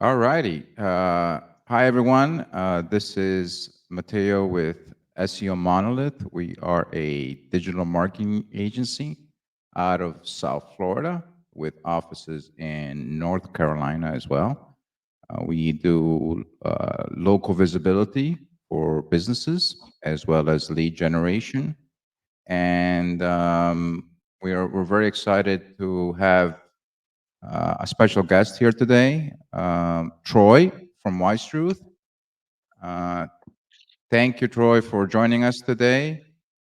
All righty. Hi, everyone. This is Matteo with SEO Monolith. We are a digital marketing agency out of South Florida with offices in North Carolina as well. We do local visibility for businesses as well as lead generation. And we're very excited to have a special guest here today, Troy from Wisetruth. Uh, Thank you, Troy, for joining us today.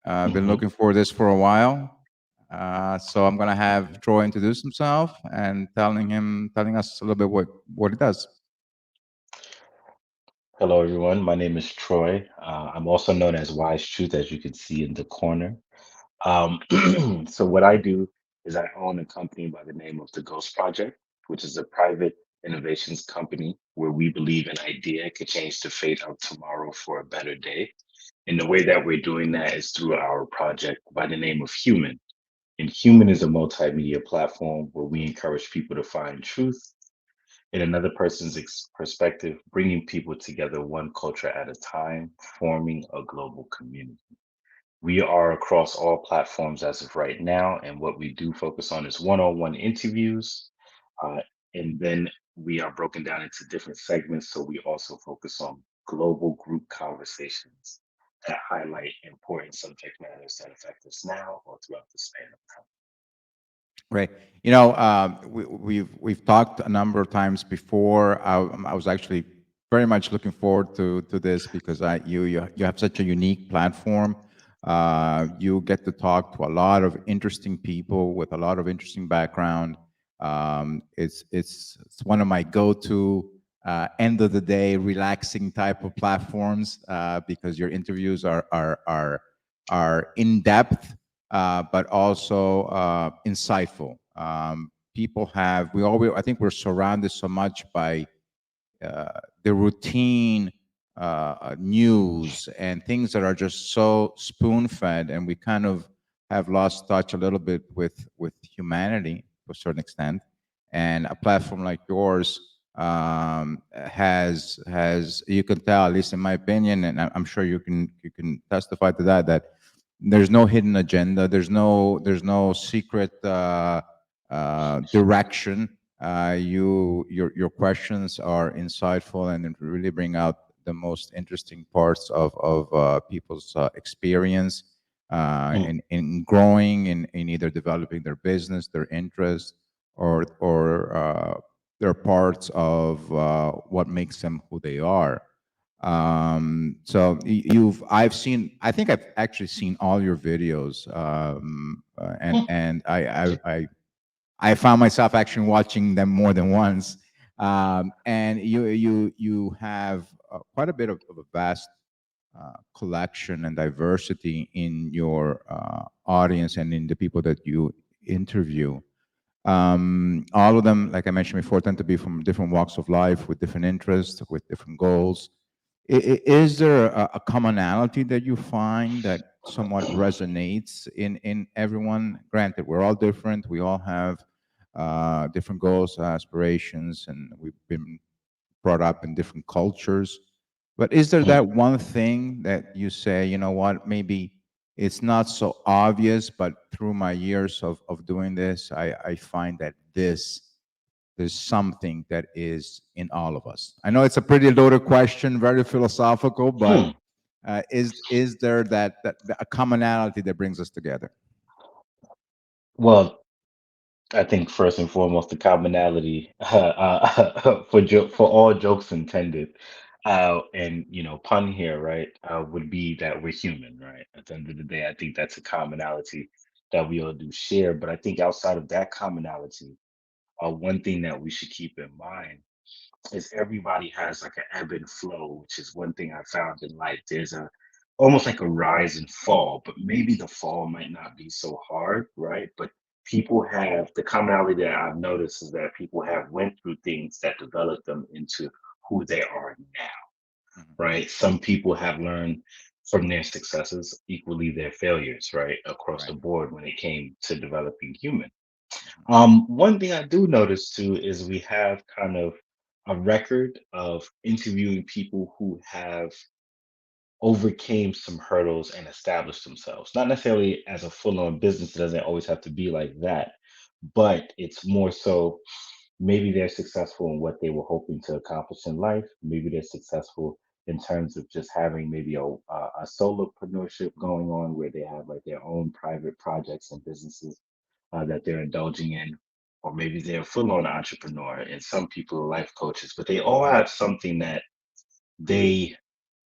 I've been hmm looking for this for a while. So I'm going to have Troy introduce himself and telling us a little bit what he does. Hello, everyone. My name is Troy. I'm also known as Wise Truth, as you can see in the corner. Um, so, what I do is I own a company by the name of the Ghost Project, which is a private innovations company where we believe an idea could change the fate of tomorrow for a better day. And the way that we're doing that is through our project by the name of Human. And Human is a multimedia platform where we encourage people to find truth in another person's perspective, bringing people together one culture at a time, forming a global community. We are across all platforms as of right now, and what we do focus on is one on one interviews. Uh, and then we are broken down into different segments, so we also focus on global group conversations that highlight important subject matters that affect us now or throughout the span of time. Right. We've talked a number of times before. I was actually very much looking forward to this because you have such a unique platform. You get to talk to a lot of interesting people with a lot of interesting background. It's one of my go-to end of the day relaxing type of platforms because your interviews are in depth but also insightful. People have we always I think we're surrounded so much by the routine news and things that are just so spoon fed, and we kind of have lost touch a little bit with humanity to a certain extent. And a platform like yours has you can tell, at least in my opinion, and I'm sure you can testify to that, that there's no hidden agenda. There's no secret direction. Your questions are insightful and it really bring out the most interesting parts of people's experience Mm. in growing in either developing their business, their interest, or their parts of what makes them who they are. So I've seen, I think I've actually seen all your videos, and I found myself actually watching them more than once. And you have quite a bit of a vast collection and diversity in your audience and in the people that you interview. All of them, like I mentioned before, tend to be from different walks of life with different interests, with different goals. Is there a commonality that you find that somewhat resonates in everyone? Granted, we're all different. We all have different goals, aspirations, and we've been brought up in different cultures. But is there Mm. that one thing that you say, you know what, maybe it's not so obvious, but through my years of doing this, I find that there's something that is in all of us. I know it's a pretty loaded question, very philosophical, but Hmm. is there that a commonality that brings us together? Well, I think first and foremost, the commonality for all jokes intended, and pun here, right, would be that we're human, right? At the end of the day, I think that's a commonality that we all do share. But I think outside of that commonality, one thing that we should keep in mind is everybody has like an ebb and flow, which is one thing I found in life. There's a almost like a rise and fall, but maybe the fall might not be so hard, right? But people have the commonality that I've noticed is that people have went through things that developed them into who they are now, Mhm. right? Some people have learned from their successes, equally their failures, right? Across the Right. board when it came to developing human. Mhm. One thing I do notice too is we have kind of a record of interviewing people who have overcame some hurdles and established themselves. Not necessarily as a full-on business, it doesn't always have to be like that, but it's more so maybe they're successful in what they were hoping to accomplish in life. Maybe they're successful in terms of just having maybe a solopreneurship going on where they have like their own private projects and businesses that they're indulging in. Or maybe they're a full-on entrepreneur, and some people are life coaches, but they all have something they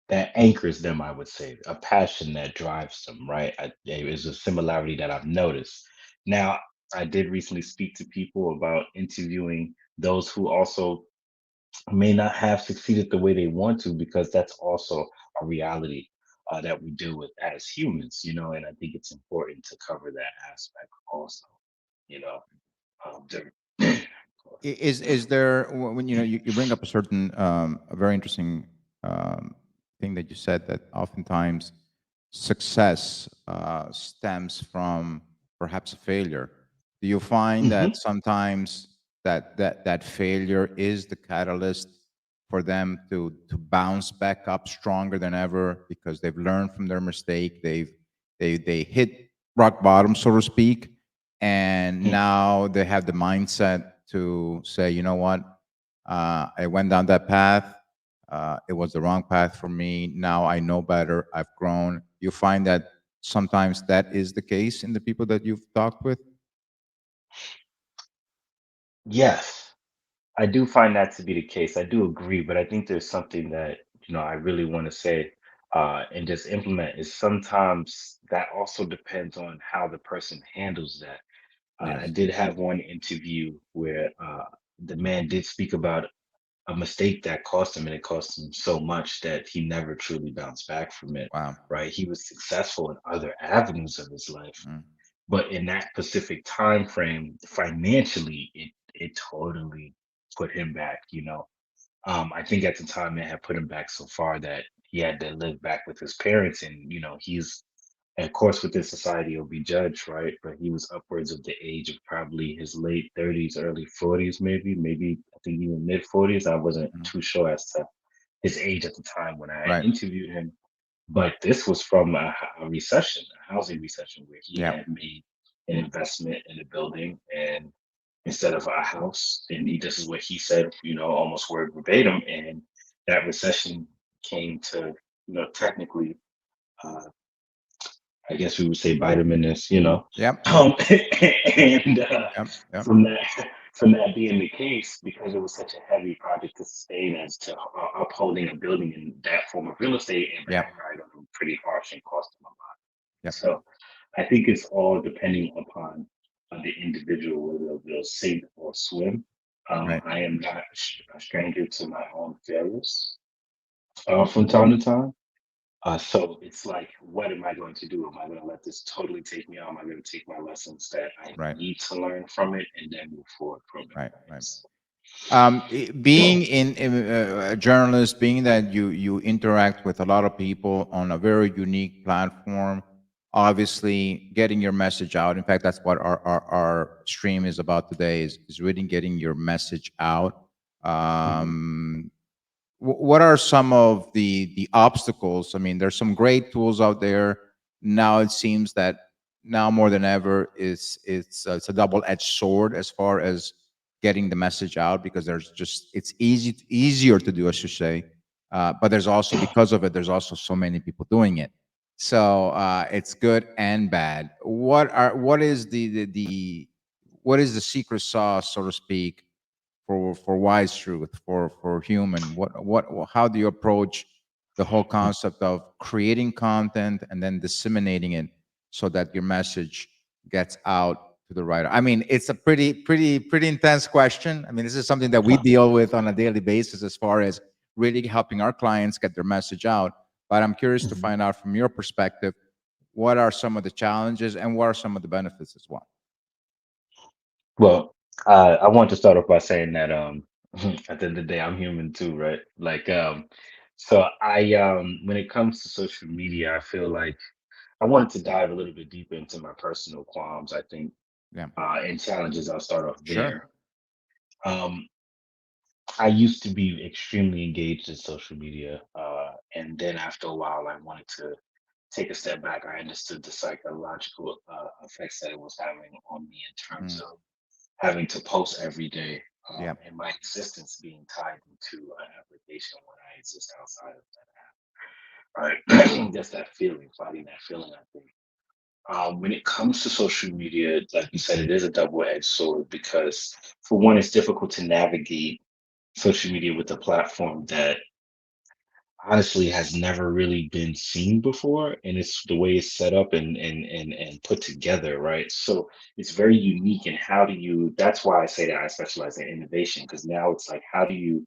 that anchors them, I would say, a passion that drives them, right? There is a similarity that I've noticed. Now, I did recently speak to people about interviewing those who also may not have succeeded the way they want to, because that's also a reality that we deal with as humans, and I think it's important to cover that aspect also, you know. There- Is there when you bring up a certain a very interesting thing that you said, that oftentimes success stems from perhaps a failure. Do you find Mhm. that sometimes that failure is the catalyst for them to bounce back up stronger than ever because they've learned from their mistake, they hit rock bottom, so to speak, and Mhm. now they have the mindset to say, you know what, I went down that path. It was the wrong path for me. Now I know better. I've grown. You find that sometimes that is the case in the people that you've talked with. Yes, I do find that to be the case. I do agree, but I think there's something that, I really want to say and just implement is sometimes that also depends on how the person handles that. I Yes. did have one interview where the man did speak about a mistake that cost him, and it cost him so much that he never truly bounced back from it. Wow. Right? He was successful in other avenues of his life, Mm. but in that specific time frame, financially, it totally put him back. I think at the time it had put him back so far that he had to live back with his parents, and he's, of course, within society he'll be judged, right? But he was upwards of the age of probably his late 30s, early 40s, maybe I think even mid 40s. I wasn't Mhm. too sure as to his age at the time when I Right. interviewed him, but this was from a recession, a housing recession, where he Yeah. had made an investment in a building, and instead of a house, and this is what he said, almost word verbatim. And that recession came to, technically, uh, I guess we would say bite him in this, Yep. um, and Yep. Yep. from that from that being the case, because it was such a heavy project to sustain as to upholding a building in that form of real estate, and Yep. backfired on him pretty harsh and cost him a lot. Yep. So I think it's all depending upon the individual, whether they'll sink or swim. Right. I am not a stranger to my own failures from time to time. So it's like, what am I going to do? Am I going to let this totally take me out? Am I going to take my lessons that I Right. need to learn from it and then move forward from it? Right. Right? Right. So, Being a journalist, being that you interact with a lot of people on a very unique platform, obviously getting your message out. In fact, that's what our stream is about today, is really getting your message out. mhm. Um, what are some of the obstacles? I mean, there's some great tools out there. Now it seems that now more than ever is it's a double-edged sword as far as getting the message out, because there's just it's easier to do, I should say, but there's also, because of it, there's also so many people doing it. So it's good and bad. What is the what is the secret sauce, so to speak, for wise truth, for human? What how do you approach the whole concept of creating content and then disseminating it so that your message gets out to the writer? I mean, it's a pretty intense question. I mean, this is something that we deal with on a daily basis as far as really helping our clients get their message out. But I'm curious to Mhm. find out from your perspective, what are some of the challenges and what are some of the benefits as well? Well, I want to start off by saying that at the end of the day, I'm human too, right? Like, so I when it comes to social media, I feel like I wanted to dive a little bit deeper into my personal qualms, I think, Yeah. and challenges. I'll start off Sure. there. Um, I used to be extremely engaged in social media, and then after a while, I wanted to take a step back. I understood the psychological effects that it was having on me in terms Mm, of having to post every day, yeah. and my existence being tied into an application when I exist outside of that app. Right, just that feeling, fighting that feeling. I think when it comes to social media, like you said, it is a double-edged sword because, for one, it's difficult to navigate social media with a platform that honestly has never really been seen before, and it's the way it's set up and put together, right? So it's very unique. And how do you, that's why I say that I specialize in innovation, because now it's like, how do you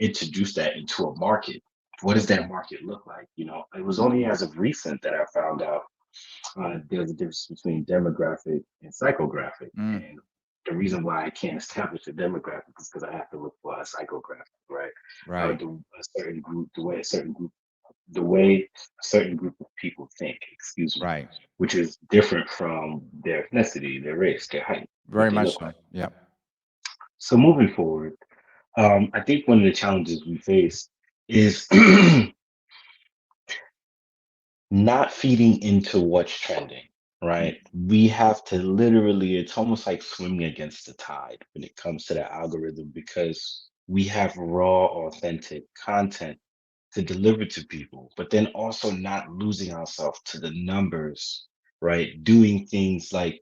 introduce that into a market? What does that market look like? It was only as of recent that I found out there's a difference between demographic and psychographic. Mm, And the reason why I can't establish a demographic is because I have to look for a psychographic, right? right. A certain group, the way a certain group of people think, excuse me, Right. which is different from their ethnicity, their race, their height, what Very they much look so. like. Yeah. So moving forward, I think one of the challenges we face is not feeding into what's trending, Mm, right? We have to literally, it's almost like swimming against the tide when it comes to the algorithm because we have raw, authentic content to deliver to people, but then also not losing ourselves to the numbers, right? Doing things like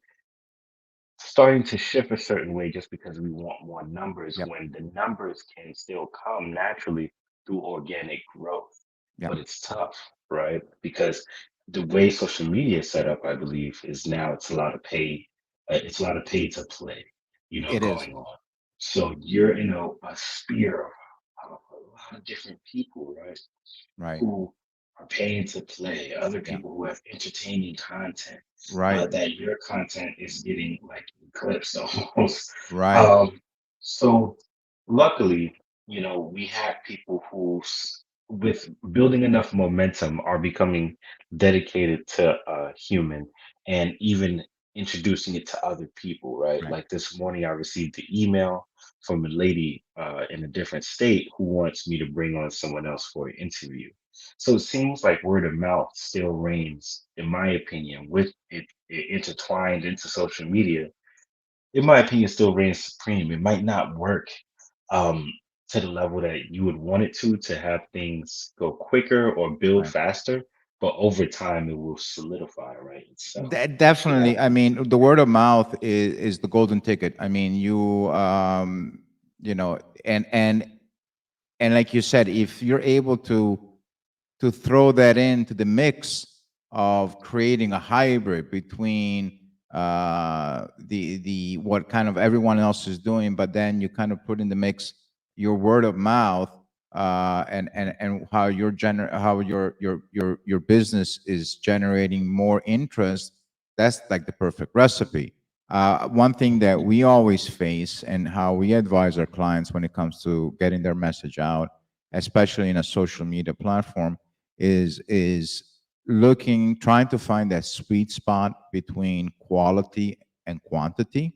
starting to shift a certain way just because we want more numbers yep. when the numbers can still come naturally through organic growth. Yep. But it's tough, right? Because the way social media is set up, I believe, is now it's a lot of pay to play, It is. going on. So you're in a sphere of a lot of different people, right? Right. Who are paying to play, other Yeah. people who have entertaining content, Right. that your content is getting like eclipsed almost. Right. Um, so luckily, we have people who, with building enough momentum, are becoming dedicated to human and even introducing it to other people, right? Right. Like this morning, I received the email from a lady in a different state who wants me to bring on someone else for an interview. So it seems like word of mouth still reigns, in my opinion, with it intertwined into social media. In my opinion, still reigns supreme. It might not work um, to the level that you would want it to have things go quicker or build Right. faster, but over time it will solidify, right, itself. So that, Definitely. I mean, the word of mouth is the golden ticket. I mean, you know, and like you said, if you're able to throw that into the mix of creating a hybrid between the what kind of everyone else is doing, but then you kind of put in the mix your word of mouth and how your business is generating more interest. That's like the perfect recipe. One thing that we always face and how we advise our clients when it comes to getting their message out, especially in a social media platform, is trying to find that sweet spot between quality and quantity,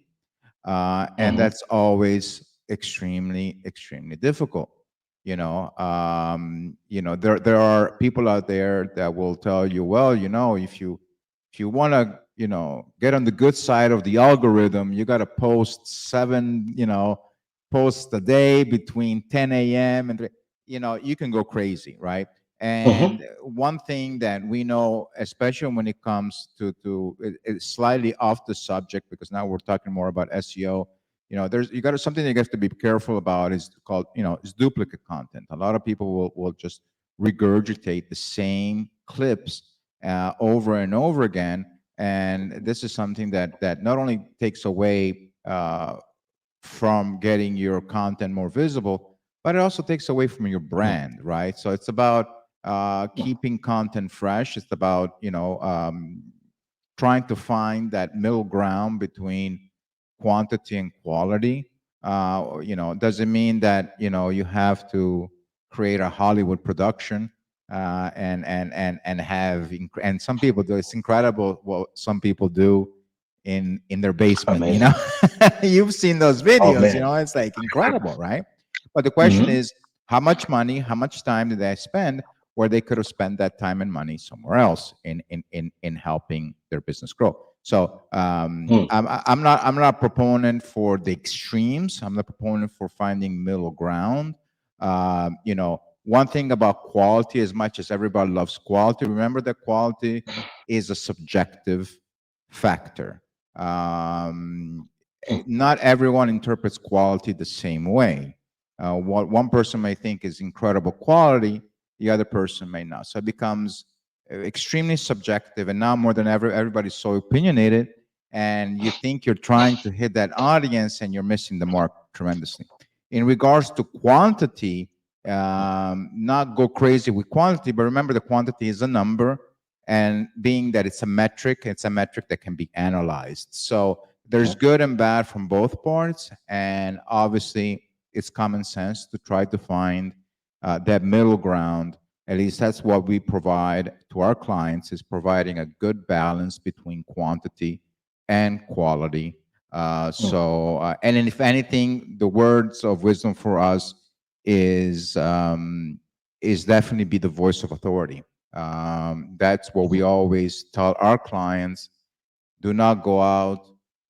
and mhm. that's always extremely difficult. There are people out there that will tell you, well, if you want to, get on the good side of the algorithm, you got to post seven, posts a day between 10 a.m. and you can go crazy, right? Mhm. And one thing that we know, especially when it comes it's slightly off the subject because now we're talking more about SEO. There's you got something that you have to be careful about is called, is duplicate content. A lot of people will just regurgitate the same clips over and over again, and this is something that not only takes away from getting your content more visible, but it also takes away from your brand, right? So it's about keeping content fresh. It's about trying to find that middle ground between quantity and quality. Doesn't mean that you have to create a Hollywood production and and some people do. It's incredible what some people do in their basement. Amazing. You've seen those Oh videos. man. It's like incredible, right? But the question Hmm. is, how much money, how much time did they spend where they could have spent that time and money somewhere else in helping their business grow? So Mm, I'm not a proponent for the extremes. I'm not a proponent for finding middle ground. One thing about quality, as much as everybody loves quality, remember that quality is a subjective factor. mm, Not everyone interprets quality the same way. What one person may think is incredible quality, the other person may not. So it becomes extremely subjective, and now more than ever, everybody's so opinionated, and you think you're trying to hit that audience, and you're missing the mark tremendously. In regards to quantity, not go crazy with quantity, but remember the quantity is a number, and being that it's a metric that can be analyzed. So there's mm, good and bad from both parts, and obviously it's common sense to try to find that middle ground. At least that's what we provide to our clients, is providing a good balance between quantity and quality. mm, And then if anything, the words of wisdom for us is definitely be the voice of authority. That's what we mhm, always tell our clients. Do not go out,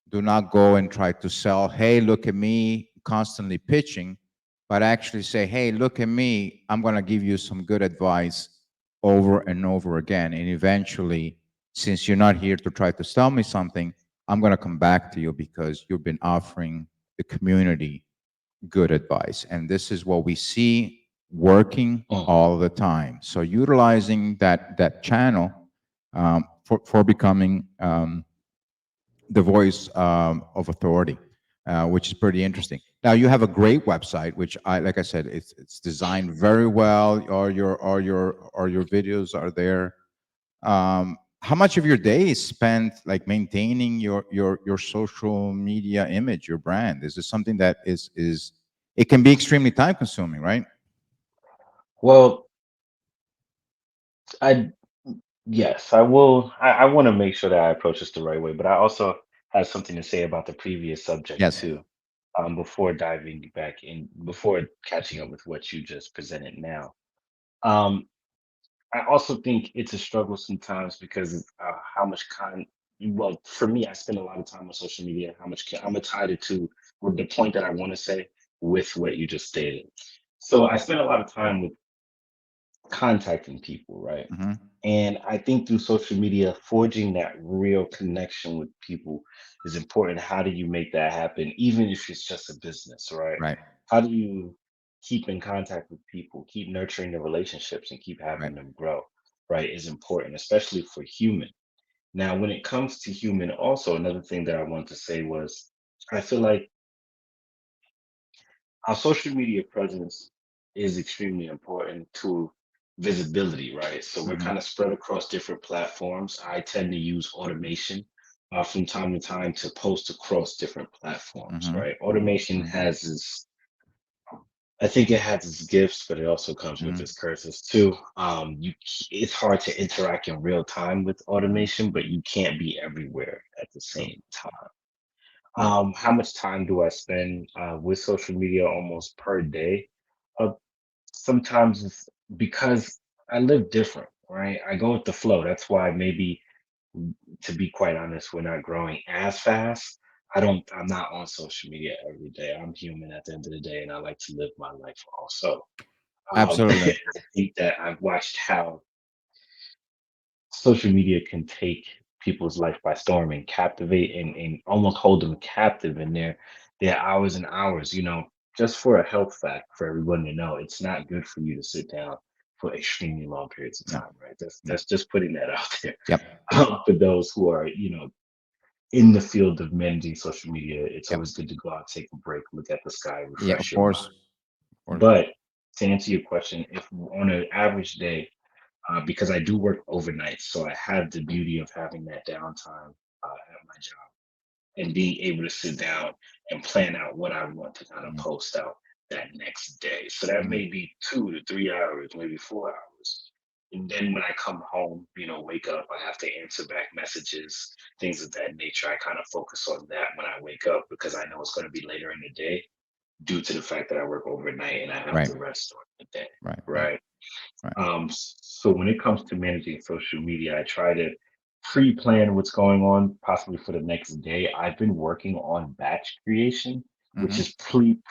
do not go and try to sell, hey, look at me, constantly pitching, but actually say, hey, look at me, I'm going to give you some good advice over and over again. And eventually, since you're not here to try to sell me something, I'm going to come back to you because you've been offering the community good advice. And this is what we see working mm, all the time. So utilizing that channel for becoming the voice of authority, which is pretty interesting. Now you have a great website, which like I said, it's designed very well. All your videos are there. How much of your day is spent like maintaining your social media image, your brand? Is this something that is it can be extremely time consuming, right? well, I yes, I will. I want to make sure that I approach this the right way, but I also have something to say about the previous subject Yes. too. Before diving back in, before catching up with what you just presented now. Um, I also think it's a struggle sometimes because how much con. Well, for me, I spend a lot of time on social media. How much I'm gonna tie it to with the point that I want to say with what you just stated. So I spend a lot of time with contacting people, right? Hmm. And I think through social media, forging that real connection with people is important. How do you make that happen, even if it's just a business, right? Right. How do you keep in contact with people, keep nurturing the relationships, and keep Right. having them grow, right? Is important, especially for human. Now, when it comes to human, also another thing that I want to say was I feel like our social media presence is extremely important to visibility, right? So we're Hmm. kind of spread across different platforms. I tend to use automation from time to time to post across different platforms, Hmm. right? Automation Hmm. has its, I think it has its gifts, but it also comes with its Hmm. curses too. It's hard to interact in real time with Hmm. automation, but you can't be everywhere at the True. same time. How much time do I spend with social media almost per day? Uh, Sometimes it's because I live different, right? I go with the flow. That's why maybe, to be quite honest, we're not growing as fast. I'm not on social media every day. I'm human at the end of the day, and I like to live my life also. Absolutely. I think that I've watched how social media can take people's life by storm and captivate and almost hold them captive in their hours and hours. Just for a health fact for everyone to know, it's not good for you to sit down for extremely long periods of No. time, right? That's No. that's just putting that out there. Yep. For those who are, in the field of managing social media, it's Yep. always good to go out, take a break, look at the sky, Yeah. refresh Of your mind. course. Of course. But to answer your question, if on an average day, because I do work overnight. So I have the beauty of having that downtime at my job and being able to sit down and plan out what I want to kind of Mhm. post out that next day. So that Mhm. may be 2 to 3 hours, maybe 4 hours. And then when I come home, wake up, I have to answer back messages, things of that nature. I kind of focus on that when I wake up because I know it's going to be later in the day. due to the fact that I work overnight and I have Right. to rest during the day, Right. Right. right? Right. So when it comes to managing social media, I try to pre-plan what's going on possibly for the next day. I've been working on batch creation, which Mm-hmm. is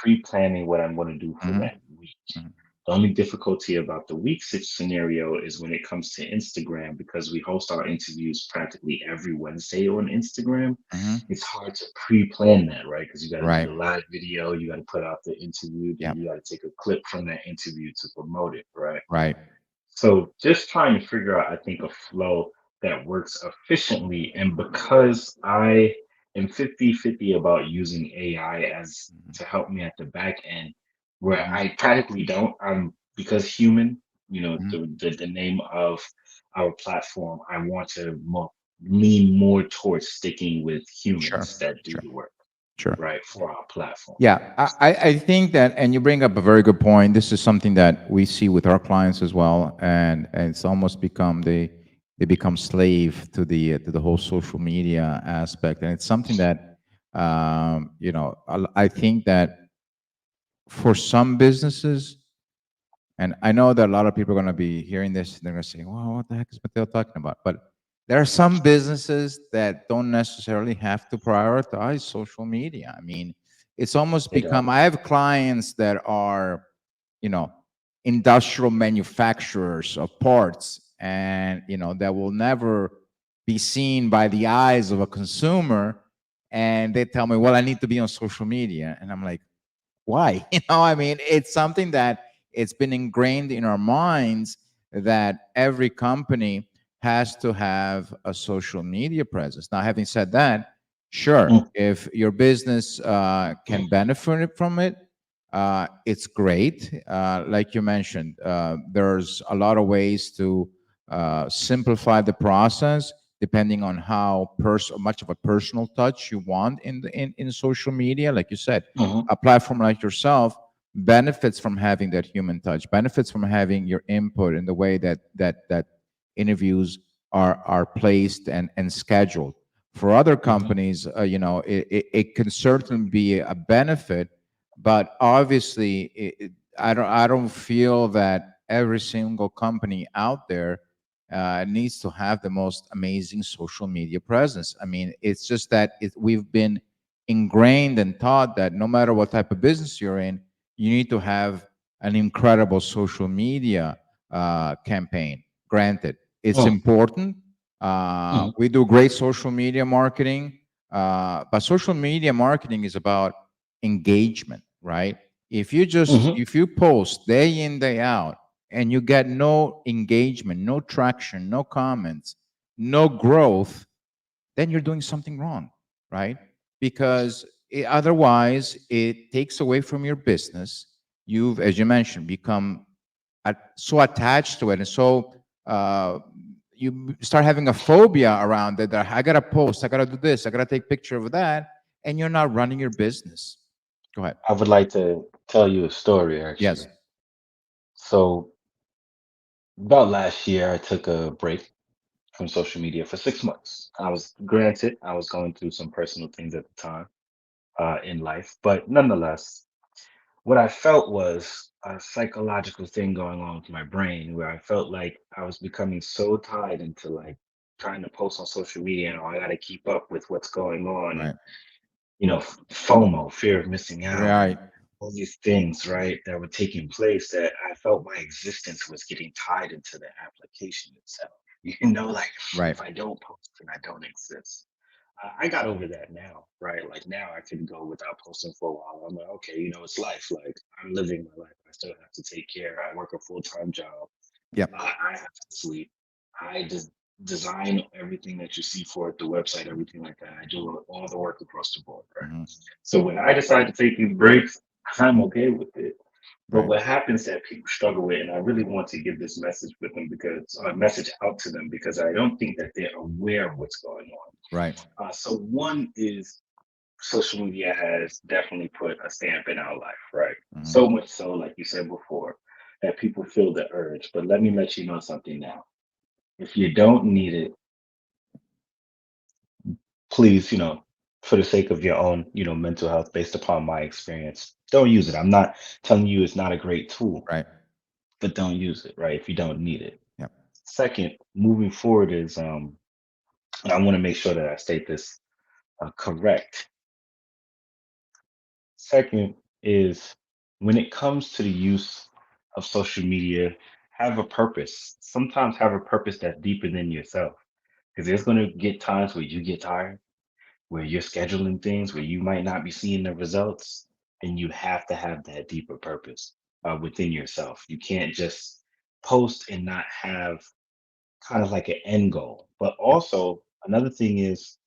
pre-planning what I'm going to do for Mm-hmm. that week. Mm-hmm. The only difficulty about the week six scenario is when it comes to Instagram, because we host our interviews practically every Wednesday on Instagram. Mm-hmm. It's hard to pre-plan that, right? Because you got to do Right. the live video, you got to put out the interview, then Yeah. you got to take a clip from that interview to promote it, right? Right. So just trying to figure out, I think, a flow that works efficiently. And because I am 50-50 about using AI as Mm-hmm. to help me at the back end, where Mm-hmm. I practically don't, because human, Mm-hmm. the name of our platform, I want to lean more towards sticking with Sure. humans that do Sure. the work, Sure. right, for our platform. Yeah, I think that, and you bring up a very good point. This is something that we see with our clients as well, and it's almost become they become slave to the whole social media aspect, and it's something that I think that for some businesses, and I know that a lot of people are going to be hearing this and they're going to say, well, what the heck is Matteo talking about? But there are some businesses that don't necessarily have to prioritize social media. I mean, it's almost They don't. become, I have clients that are, you know, industrial manufacturers of parts and, that will never be seen by the eyes of a consumer. And they tell me, well, I need to be on social media. And I'm like, why? I mean, it's something that it's been ingrained in our minds that every company has to have a social media presence. Now, having said that, sure, Mm, if your business can benefit from it, it's great. Like you mentioned, there's a lot of ways to simplify the process depending on how much of a personal touch you want in social media. Like you said, mhm, a platform like yourself benefits from having that human touch, benefits from having your input in the way that interviews are placed and scheduled. For other mhm, companies, it can certainly be a benefit, but obviously, I don't feel that every single company out there needs to have the most amazing social media presence. I mean, it's just that we've been ingrained and taught that no matter what type of business you're in, you need to have an incredible social media campaign. Granted, it's mm, important. mhm, We do great social media marketing, but social media marketing is about engagement, right? mhm. If you post day in day out and you get no engagement, no traction, no comments, no growth, then you're doing something wrong, right? Because otherwise, it takes away from your business. You've, as you mentioned, become so attached to it, and so you start having a phobia around it. That I gotta post, I gotta do this, I gotta take picture of that, and you're not running your business. Go ahead. I would like to tell you a story, Yes. actually. So about last year, I took a break from social media for 6 months. I was going through some personal things at the time in life, but nonetheless, what I felt was a psychological thing going on with my brain where I felt like I was becoming so tied into like trying to post on social media and I got to keep up with what's going on and Right. FOMO, fear of missing out, and Right. all these things, right, that were taking place that I felt my existence was getting tied into the application itself. Like Right. if I don't post, then I don't exist. I got over that now, right? Like now I can go without posting for a while. I'm like, okay, it's life. Like I'm living my life. I still have to take care. I work a full-time job. Yep. I have to sleep. I just design everything that you see for it, the website, everything like that. I do all the work across the board, right? Hmm. So when I decide to take these breaks, I'm okay with it. But Right. what happens that people struggle with, and I really want to give this message with them because a message out to them because I don't think that they're aware of what's going on. Right. So one is social media has definitely put a stamp in our life, right? Hmm. So much so, like you said before, that people feel the urge. But let me let you know something now. If you don't need it, please, for the sake of your own, mental health, based upon my experience, Don't use it. I'm not telling you it's not a great tool, Right. but don't use it, right? If you don't need it. Yep. Second, moving forward is, and I want to make sure that I state this correct. Second is when it comes to the use of social media, have a purpose. Sometimes have a purpose that's deeper than yourself. Because there's going to get times where you get tired, where you're scheduling things, where you might not be seeing the results, and you have to have that deeper purpose within yourself. You can't just post and not have kind of like an end goal. But Yep. also another thing is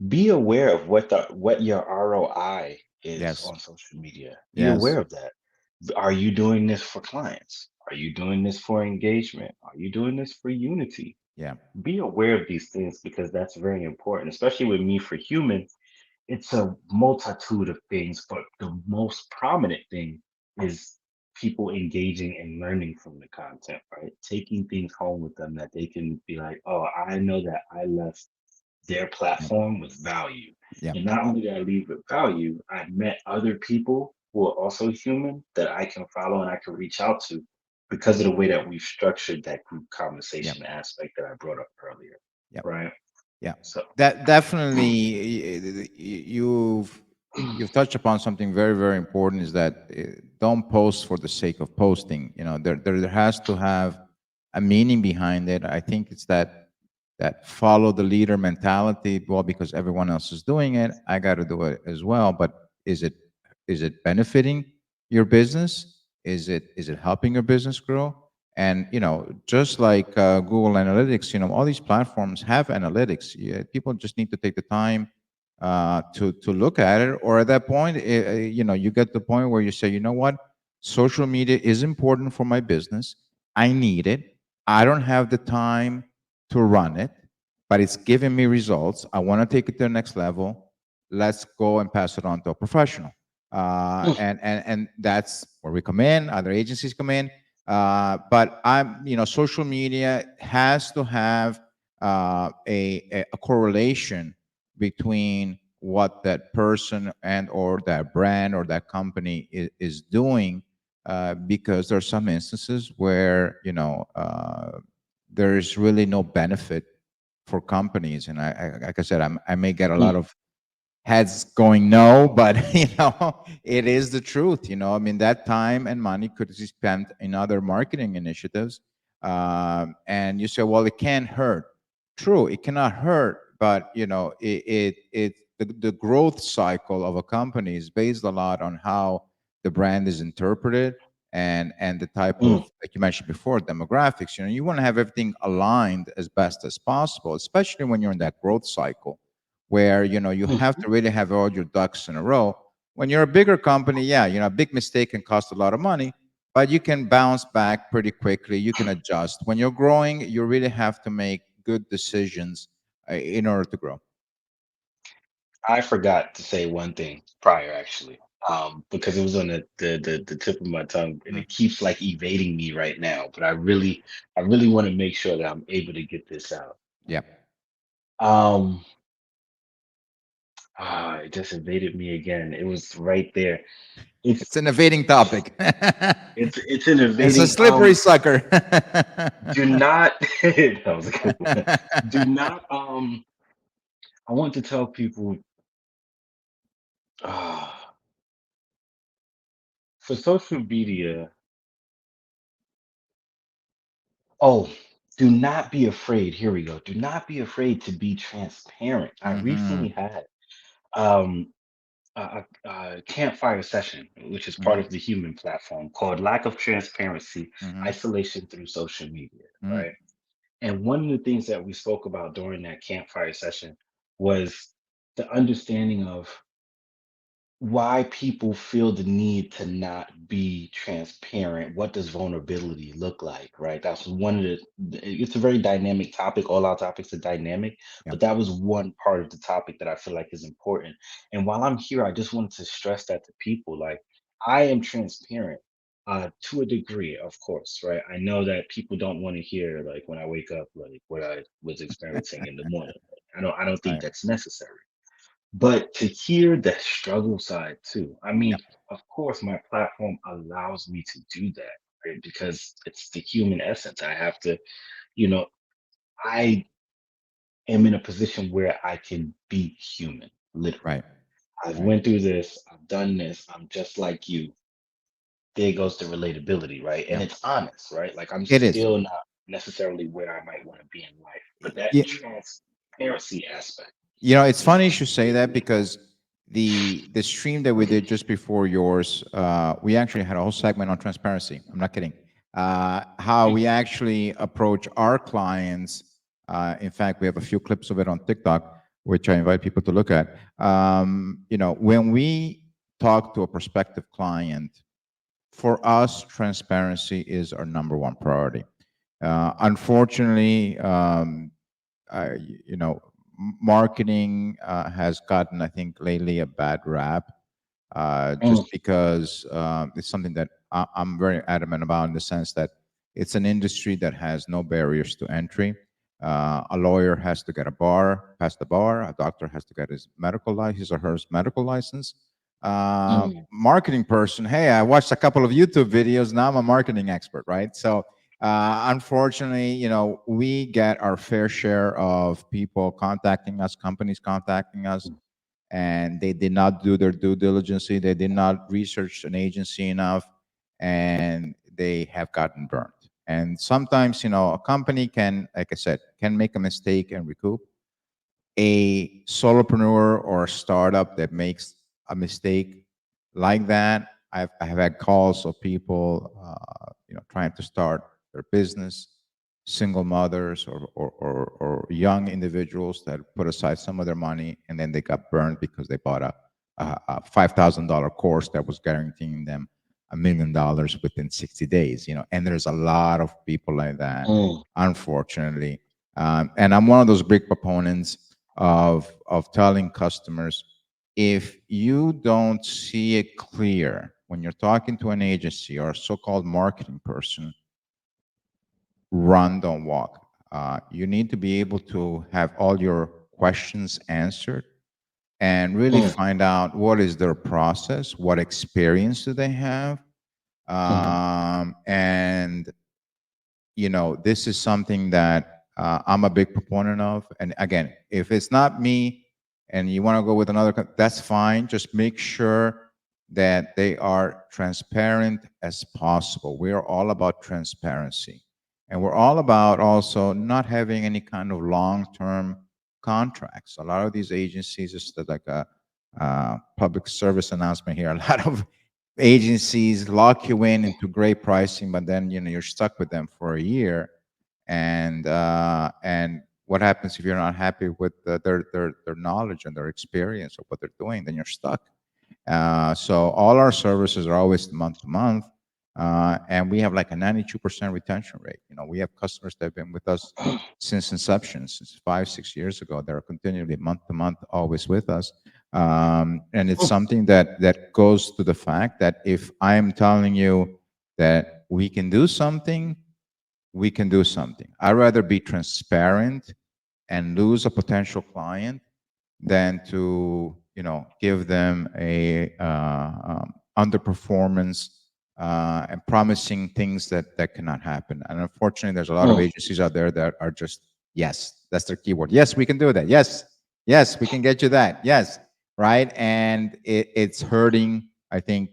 be aware of what your ROI is Yes. on social media. Be Yes. aware of that. Are you doing this for clients? Are you doing this for engagement? Are you doing this for unity? Yeah. Be aware of these things because that's very important, especially with me for human. It's a multitude of things, but the most prominent thing is people engaging and learning from the content, right? Taking things home with them that they can be like, oh, I know that I left their Yep. platform with value. Yep. And not only did I leave with value, I met other people who are also human that I can follow and I can reach out to because of the way that we've structured that group Yep. conversation aspect that I brought up earlier. Yep. Right. Yeah, So, that definitely you've touched upon something very, very important. Is that don't post for the sake of posting. There has to have a meaning behind it. I think it's that follow the leader mentality. Well, because everyone else is doing it, I got to do it as well. But is it benefiting your business? Is it helping your business grow? And just like Google Analytics, all these platforms have analytics. Yeah, people just need to take the time to look at it. Or at that point, you get to the point where you say, you know what, social media is important for my business. I need it. I don't have the time to run it, but it's giving me results. I want to take it to the next level. Let's go and pass it on to a professional. And that's where we come in. Other agencies come in. But social media has to have a correlation between what that person and or that brand or that company is doing, because there are some instances where there is really no benefit for companies. And like I said, I may get a lot of heads going no, but it is the truth. I mean, that time and money could be spent in other marketing initiatives. And you say, well, it can't hurt. True, it cannot hurt, but the growth cycle of a company is based a lot on how the brand is interpreted, and the type mm, of, like you mentioned before, demographics. You want to have everything aligned as best as possible, especially when you're in that growth cycle where you have mhm. to really have all your ducks in a row. When you're a bigger company, yeah, a big mistake can cost a lot of money, but you can bounce back pretty quickly. You can adjust. When you're growing, you really have to make good decisions in order to grow. I forgot to say one thing prior, actually, because it was on the tip of my tongue, and Mm. it keeps like evading me right now. But I really want to make sure that I'm able to get this out. Yeah, Um, it just evaded me again. It was right there. It's it's an evading topic. it's an It's a evading. slippery sucker. Do not. That was a good one. Do not. I want to tell people. Uh, for social media. Oh, do not be afraid. Here we go. Do not be afraid to be transparent. I recently Hmm. had a campfire session, which is part Hmm. of the human platform called Lack of Transparency, Hmm. Isolation Through Social Media, Hmm. right? And one of the things that we spoke about during that campfire session was the understanding of why people feel the need to not be transparent. What does vulnerability look like, right? That's one of it's a very dynamic topic. All our topics are dynamic, Yeah. but that was one part of the topic that I feel like is important. And while I'm here, I just wanted to stress that to people. Like, I am transparent to a degree, of course, right? I know that people don't want to hear like when I wake up, like what I was experiencing in the morning. I don't think Right. that's necessary. But to hear the struggle side too, I Yeah. mean, of course, my platform allows me to do that, right? Because it's the human essence. I have to, you know, I am in a position where I can be human, literally. Right. I've Right. went through this, I've done this, I'm just like you. There goes the relatability, right? And Yeah. it's honest, right? Like I'm It is. still not necessarily where I might want to be in life, but that Yeah. transparency aspect It's is funny you should say is that really important. because the stream that we did just before yours, we actually had a whole segment on transparency. I'm not kidding. How we actually approach our clients. In fact, we have a few clips of it on TikTok, which I invite people to look at. When we talk to a prospective client, for us, transparency is our number one priority. Unfortunately, uh, you know, marketing has gotten, I think, lately a bad rap, Mm, just because it's something that I'm very adamant about in the sense that it's an industry that has no barriers to entry. A lawyer has to get pass the bar. A doctor has to get his or her medical license. mm, Marketing person, hey, I watched a couple of YouTube videos. Now I'm a marketing expert, right? So unfortunately, we get our fair share of people contacting us, companies contacting us, and they did not do their due diligence. They did not research an agency enough, and they have gotten burnt. And sometimes, a company can, like I said, can make a mistake and recoup. A solopreneur or a startup that makes a mistake like that, I have had calls of people, trying to start their business, single mothers or young individuals that put aside some of their money and then they got burned because they bought a $5,000 course that was guaranteeing them $1 million within 60 days. And there's a lot of people like that, mm, unfortunately. And I'm one of those big proponents of telling customers, if you don't see it clear when you're talking to an agency or a so-called marketing person, run, don't walk. You need to be able to have all your questions answered and really mm, find out what is their process, what experience do they have, mhm, and this is something that I'm a big proponent of. And again, if it's not me and you want to go with another, that's fine. Just make sure that they are transparent as possible. We are all about transparency. And we're all about also not having any kind of long term contracts. A lot of these agencies, just like a public service announcement here, a lot of agencies lock you in into great pricing, but then you're stuck with them for a year, and what happens if you're not happy with their knowledge and their experience of what they're doing? Then you're stuck. So all our services are always month to month, and we have like a 92% retention rate. We have customers that have been with us since inception, since 5, 6 years ago. They're continually month to month, always with us. And it's mm, something that goes to the fact that if I am telling you that we can do something, we can do something. I'd rather be transparent and lose a potential client than to give them a underperformance and promising things that cannot happen. And unfortunately, there's a lot of mm, agencies out there that are just, yes, that's their keyword. Yes, we can do that. Yes, yes, we can get you that. Yes, right. And it's hurting, I think,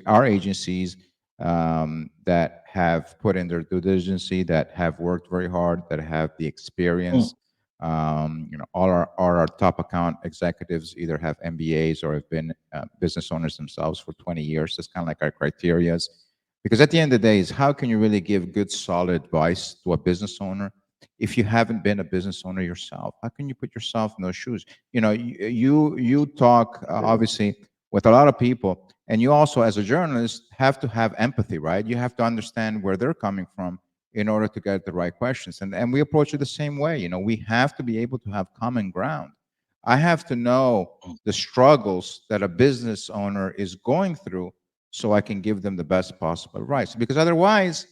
our agencies, that have put in their due diligence, that have worked very hard, that have the mm, experience. All our top account executives either have MBAs or have been business owners themselves for 20 years. That's kind of like our criterias. Because at the end of the day, is how can you really give good, solid advice to a business owner if you haven't been a business owner yourself? How can you put yourself in those shoes? You talk obviously with a lot of people, and you also, as a journalist, have to have empathy, right? You have to understand where they're coming from in order to get the right questions. And we approach it the same way. We have to be able to have common ground. I have to know mm, the struggles that a business owner is going through so I can give them the best possible advice. Because otherwise,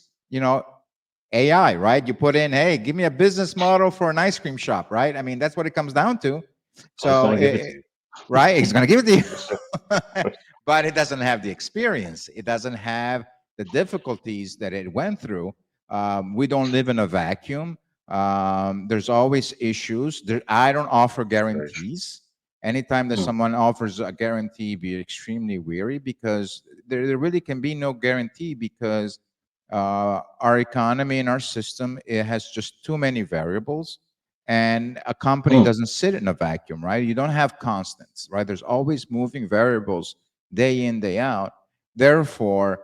AI, right? You put in, hey, give me a business model for an ice cream shop, right? I mean, that's what it comes down to. Oh, it's So, gonna give it to you. right, it's going to give it to For sure. you, For but it doesn't have the experience. It doesn't have the difficulties that it went through. We don't live in a vacuum. There's always issues. I don't offer very true. guarantees. Anytime that Mm, someone offers a guarantee, be extremely weary, because there really can be no guarantee, because our economy and our system, it has just too many variables, and a company mm, doesn't sit in a vacuum, right? You don't have constants, right? There's always moving variables day in, day out. Therefore,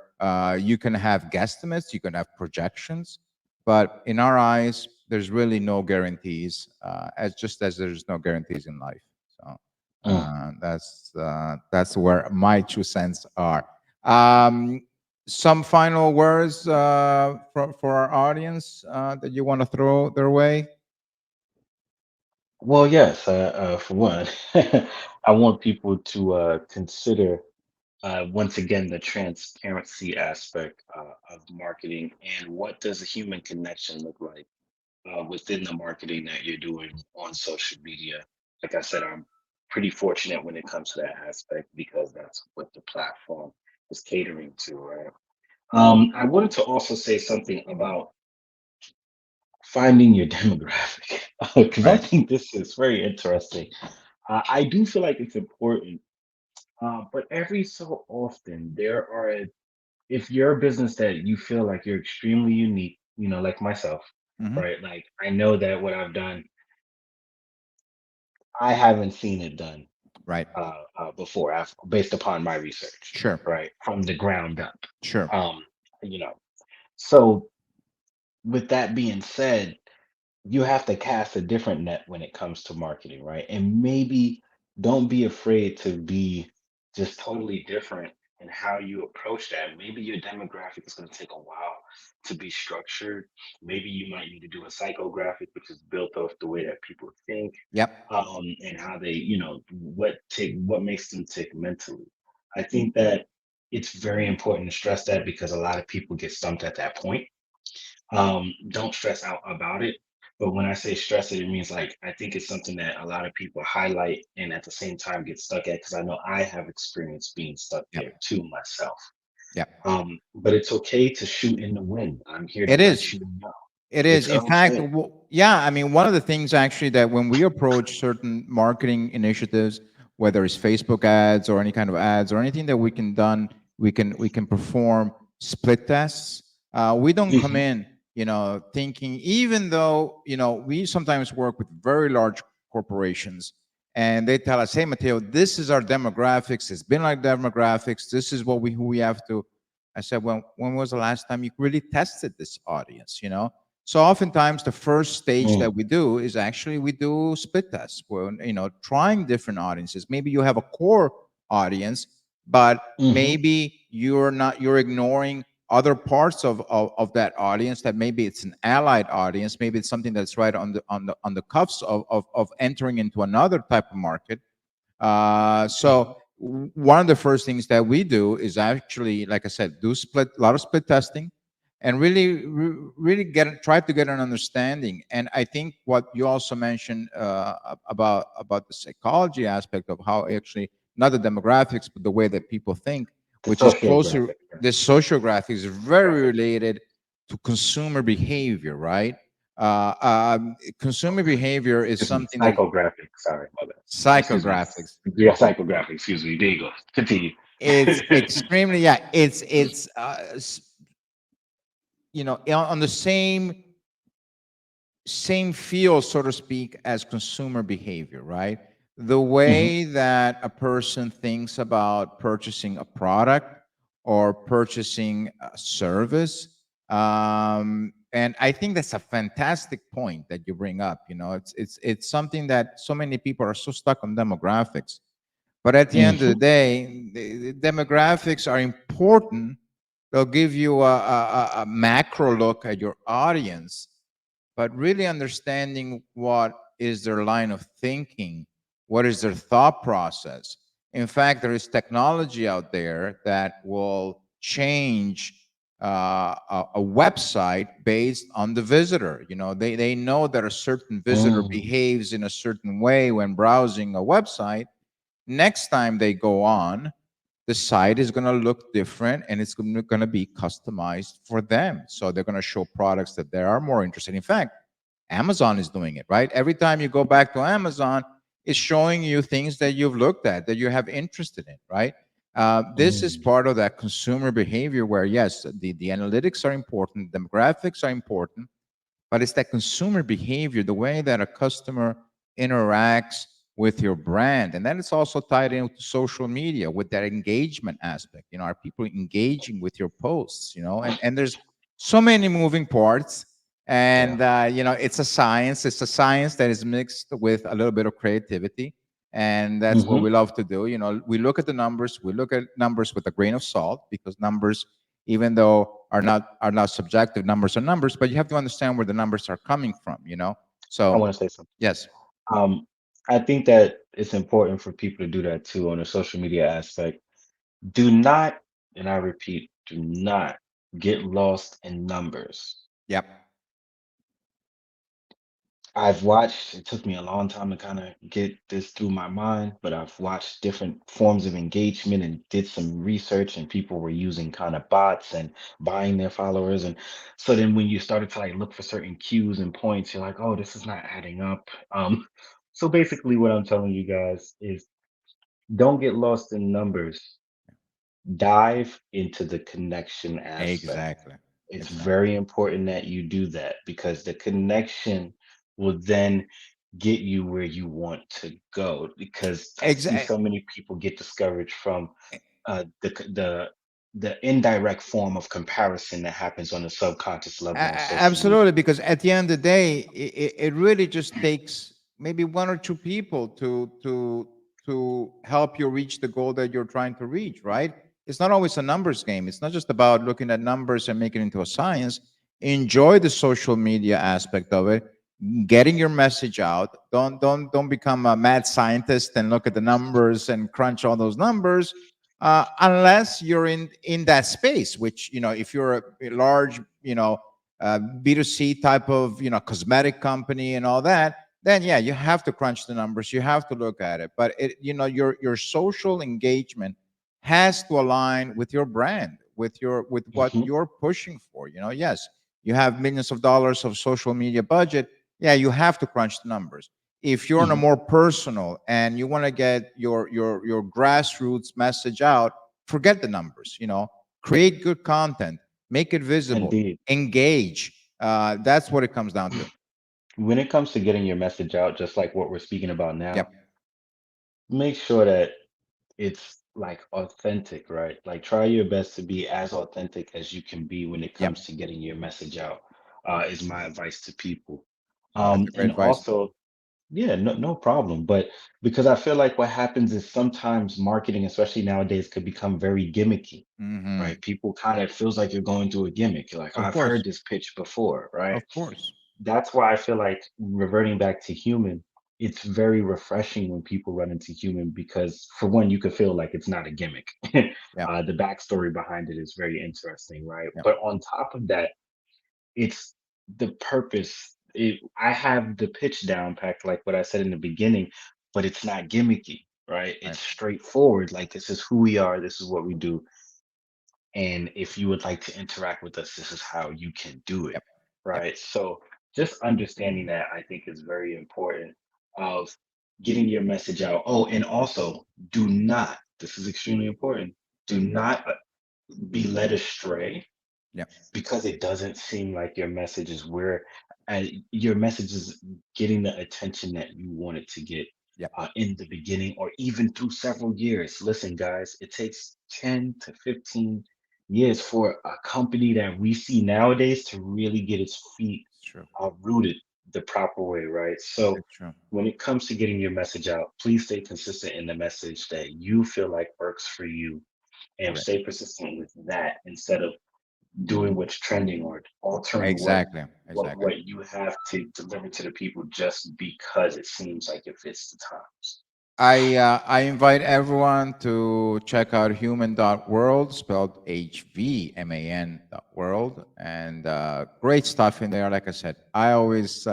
you can have guesstimates, you can have projections, but in our eyes, there's really no guarantees, as just as there's no guarantees in life. So mm. that's where my 2 cents are. Um, some final words for our audience that you want to throw their way? Well, yes. For one, I want people to consider once again the transparency aspect of marketing and what does a human connection look like within the marketing that you're doing on social media. Like I said, I'm pretty fortunate when it comes to that aspect because that's what the platform is catering to, right? I wanted to also say something about finding your demographic because I Right. think this is very interesting. I do feel like it's important, but every so often there are, if you're a business that you feel like you're extremely unique, like myself, Hmm. right? Like I know that what I've done, I haven't seen it done Right. before, based upon my research, Sure. right, from the ground up. Sure. Um, you know, so with that being said, you have to cast a different net when it comes to marketing, right? And maybe don't be afraid to be just totally different in how you approach that. Maybe your demographic is going to take a while to be structured. Maybe you might need to do a psychographic, which is built off the way that people think, Yep. and how they, what makes them tick mentally. I think that it's very important to stress that because a lot of people get stumped at that point. Don't stress out about it. But when I say stress it, it means like I think it's something that a lot of people highlight and at the same time get stuck at because I know I have experience being stuck Yep. there too myself. Yep. But it's okay to shoot in the wind. I'm here to It let is. you know. It is. It's In fact, okay. yeah, I mean, one of the things actually that when we approach certain marketing initiatives, whether it's Facebook ads or any kind of ads or anything that we can perform split tests. We don't come Hmm. in, thinking, even though, we sometimes work with very large corporations, and they tell us, "Hey, Matteo, this is our demographics. It's been like demographics. This is who we have to." I said, "Well, when was the last time you really tested this audience?" So oftentimes the first stage that Mm, we do is actually we do split tests, where, trying different audiences. Maybe you have a core audience, but hmm. maybe you're ignoring other parts of that audience, that maybe it's an allied audience, maybe it's something that's right on the cuffs of entering into another type of market. So one of the first things that we do is actually, like I said, do a lot of split testing, and really, really try to get an understanding. And I think what you also mentioned about the psychology aspect of how actually, not the demographics, but the way that people think, The which is closer. sociographic. Yeah. The sociographic is very Graphic. related to consumer behavior, right? Consumer behavior is Excuse me. something that Psychographic. Sorry, my bad. Excuse me. psychographics. Yeah, psychographic. Excuse me. There you go. Continue. It's extremely, yeah. It's on the same field, so to speak, as consumer behavior, right? The Hmm. way that a person thinks about purchasing a product or purchasing a service. And I think that's a fantastic point that you bring up. It's something that so many people are so stuck on demographics. But at the end of the Hmm. day, the demographics are important. They'll give you a macro look at your audience, but really understanding what is their line of thinking, what is their thought process. In fact, there is technology out there that will change a website based on the visitor. They know that a certain visitor Mm, behaves in a certain way when browsing a website. Next time they go on, the site is going to look different and it's going to be customized for them. So they're going to show products that they are more interested in. Fact, Amazon is doing it, right? Every time you go back to Amazon, it's showing you things that you've looked at that you have interested in, right? This is mm, part of that consumer behavior where, yes, the analytics are important, demographics are important, but it's that consumer behavior, the way that a customer interacts with your brand. And then it's also tied into social media with that engagement aspect. Are people engaging with your posts? And there's so many moving parts. yeah. And, it's a science. It's a science that is mixed with a little bit of creativity. And that's what Hmm. we love to do. We look at the numbers, we look at numbers with a grain of salt because numbers, even though are not subjective, numbers are numbers, but you have to understand where the numbers are coming from. I So want to say something. yes. Um, I think that it's important for people to do that too on the social media aspect. Do not, and I repeat, do not get lost in numbers. Yep. I've watched, it took me a long time to kind of get this through my mind, but I've watched different forms of engagement and did some research, and people were using kind of bots and buying their followers. And so then when you started to like look for certain cues and points, you're like, oh, this is not adding up. So basically what I'm telling you guys is don't get lost in numbers. Dive into the connection aspect. Exactly. It's Exactly. very important that you do that because the connection will then get you where you want to go. Because I see Exactly. so many people get discouraged from the indirect form of comparison that happens on a subconscious level on social media. Absolutely, because at the end of the day, it really just takes maybe one or two people to help you reach the goal that you're trying to reach. Right? It's not always a numbers game. It's not just about looking at numbers and making it into a science. Enjoy the social media aspect of it, getting your message out. Don't become a mad scientist and look at the numbers and crunch all those numbers. Unless you're in that space, which if you're a large, B2C type of cosmetic company and all that, then yeah, you have to crunch the numbers, you have to look at it. But your social engagement has to align with your brand, with what Hmm. you're pushing for. Yes, you have millions of dollars of social media budget. Yeah, you have to crunch the numbers. If you're in a Hmm. more personal and you want to get your grassroots message out, forget the numbers. Create good content, make it visible, Indeed. engage. That's what it comes down to. When it comes to getting your message out, just like what we're speaking about Yep. now, make sure that it's like authentic, right? Like try your best to be as authentic as you can be when it Yep. comes to getting your message out, is my advice to people. Oh, that's a great And advice. also, yeah, no problem. But because I feel like what happens is sometimes marketing, especially nowadays, could become very gimmicky, Hmm. right? People kind of feels like you're going through a gimmick. You're like, Of I've course. heard this pitch before, right? Of course. That's why I feel like reverting back to human, it's very refreshing when people run into human because for one, you could feel like it's not a gimmick. Yep. The backstory behind it is very interesting, right? Yep. But on top of that, it's the purpose. I have the pitch down packed, like what I said in the beginning, but it's not gimmicky, right? Right. It's straightforward. Like this is who we are. This is what we do. And if you would like to interact with us, this is how you can do it, Yep. Yep. right? So just understanding that I think is very important of getting your message out. Oh, and also do not, this is extremely important, do not be led astray Yep. because it doesn't seem like your message is where your message is getting the attention that you want it to get Yep. in the beginning or even through several years. Listen, guys, it takes 10 to 15 years for a company that we see nowadays to really get its feet It's true. rooted the proper way, right? So It's true. when it comes to getting your message out, please stay consistent in the message that you feel like works for you and Great. stay persistent with that instead of doing what's trending or altering what Exactly. what Exactly. what you have to deliver to the people just because it seems like it fits the times. I invite everyone to check out human.world, spelled HVMAN.world, and great stuff in there. Like I said, I always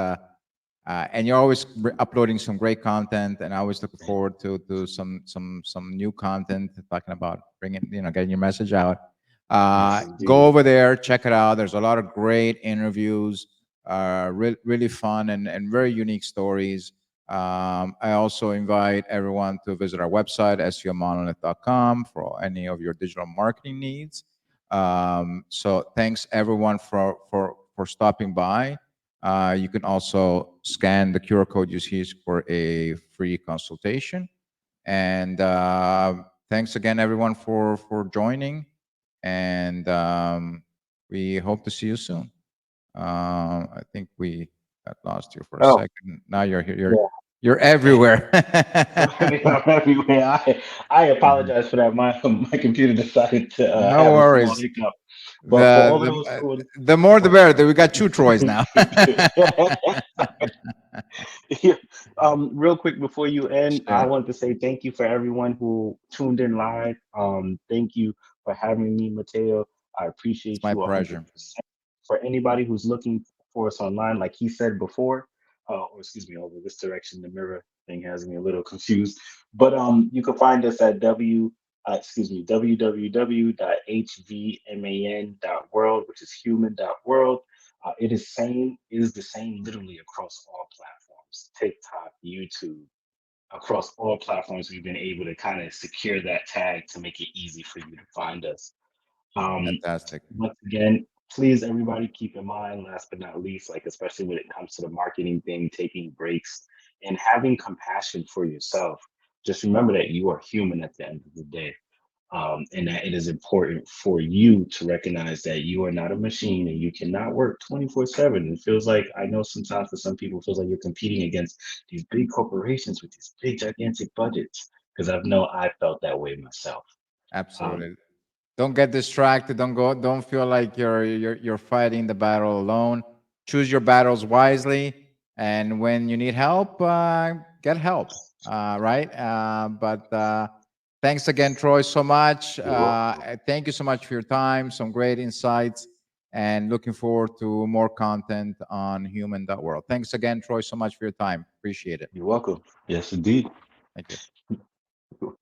and you're always uploading some great content, and I always look forward to some new content talking about bringing, getting your message out. Yes, Go indeed. over there, check it out. There's a lot of great interviews, really fun and very unique stories. I also invite everyone to visit our website, seomonolith.com, for any of your digital marketing needs. So thanks everyone for stopping by. You can also scan the QR code you see for a free consultation. And thanks again, everyone, for joining. And we hope to see you soon. I think we got lost you for a Oh, second. Now you're here. yeah. You're everywhere. I'm everywhere. I apologize for that. My computer decided to No have a small worries. hiccup. But for The all the those who the more the better. We got two Troys now. Yeah. Real quick before you end, I Sure. want to say thank you for everyone who tuned in live. Thank you for having me, Matteo. I It's appreciate my you 100%. pleasure. For anybody who's looking for us online, like he said before, or excuse me, over this direction, the mirror thing has me a little confused. But you can find us at www.hvman.world, which is human.world. It is the same literally across all platforms, TikTok, YouTube, across all platforms. We've been able to kind of secure that tag to make it easy for you to find us. Um, Fantastic. Once again, please everybody keep in mind, last but not least, like especially when it comes to the marketing thing, taking breaks and having compassion for yourself. Just remember that you are human at the end of the day, and that it is important for you to recognize that you are not a machine and you cannot work 24/7. It feels like, I know sometimes for some people it feels like you're competing against these big corporations with these big gigantic budgets, because I felt that way myself. Um, Absolutely. Don't get distracted. Don't feel like you're fighting the battle alone. Choose your battles wisely, and when you need help, get help. Right. But thanks again, Troy, so much. you're welcome. Thank you so much for your time. Some great insights, and looking forward to more content on Human World. Thanks again, Troy, so much for your time. Appreciate it. You're welcome. Yes, indeed. Thank you.